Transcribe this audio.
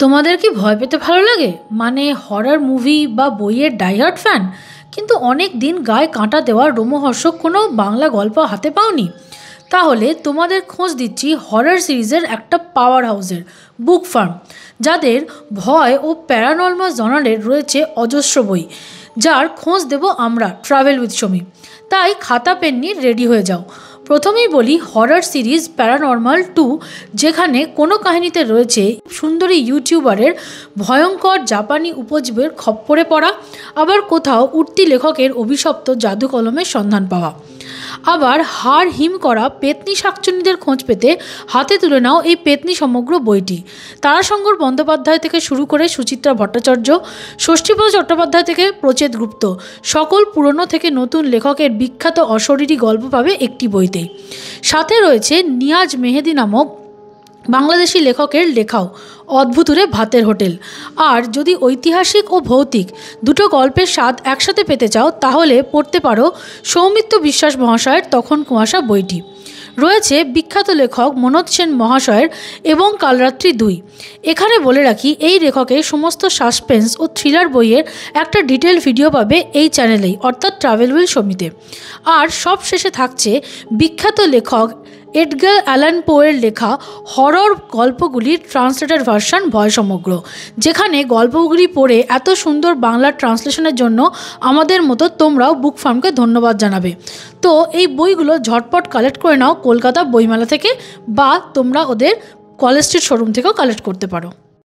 তোমাদের কি ভয় পেতে ভালো লাগে? মানে হরর মুভি বা বইয়ের ডাইহার্ড ফ্যান, কিন্তু অনেক দিন গায়ে কাঁটা দেওয়া রোমহর্ষক কোনো বাংলা গল্প হাতে পাওনি? তাহলে তোমাদের খোঁজ দিচ্ছি হরর সিরিজের একটা পাওয়ার হাউসের, বুক ফার্ম, যাদের ভয় ও প্যারানর্মাল জনারের রয়েছে অজস্র বই, যার খোঁজ দেব আমরা ট্রাভেল উইথ সমী। তাই খাতা পেন নিয়ে রেডি হয়ে যাও। প্রথমেই বলি হরর সিরিজ প্যারানর্মাল 2, যেখানে কোনো কাহিনীতে রয়েছে সুন্দরী ইউটিউবারের ভয়ঙ্কর জাপানি উপজীবের খপ্পরে পড়া, আবার কোথাও উঠতি লেখকের অভিশপ্ত জাদু কলমের সন্ধান পাওয়া। আবার হাড় হিম করা পেতনি শাকচুন্নিদের খোঁজ পেতে হাতে তুলে নাও এই পেতনি সমগ্র বইটি। তারাশঙ্কর বন্দ্যোপাধ্যায় থেকে শুরু করে সুচিত্রা ভট্টাচার্য, ষষ্ঠীপদ চট্টোপাধ্যায় থেকে প্রচেত গুপ্ত, সকল পুরনো থেকে নতুন লেখকের বিখ্যাত অশরীরী গল্প পাবে একটি বইতেই। সাথে রয়েছে নিয়াজ মেহেদি নামক বাংলাদেশি লেখকের লেখাও অদ্ভুতুরে ভাতের হোটেল। আর যদি ঐতিহাসিক ও ভৌতিক দুটো গল্পের স্বাদ একসাথে পেতে চাও, তাহলে পড়তে পারো সৌমিত্র বিশ্বাস মহাশয়ের তখন কুয়াশা বইটি। রয়েছে বিখ্যাত লেখক মনোজ সেন মহাশয়ের এবং কালরাত্রি 2। এখানে বলে রাখি, এই লেখকের সমস্ত সাসপেন্স ও থ্রিলার বইয়ের একটা ডিটেল ভিডিও পাবে এই চ্যানেলেই, অর্থাৎ ট্রাভেল উইথ সমীতে। আর সব শেষে থাকছে বিখ্যাত লেখক এডগার অ্যালান পোয়ের লেখা হরর গল্পগুলির ট্রান্সলেটেড ভার্সন ভয় সমগ্র, যেখানে গল্পগুলি পড়ে এত সুন্দর বাংলা ট্রান্সলেশনের জন্য আমাদের মতো তোমরাও বুক ফার্মকে ধন্যবাদ জানাবে। তো এই বইগুলো ঝটপট কালেক্ট করে নাও কলকাতা বইমেলা থেকে, বা তোমরা ওদের কলেজ স্ট্রিট শোরুম থেকেও কালেক্ট করতে পারো।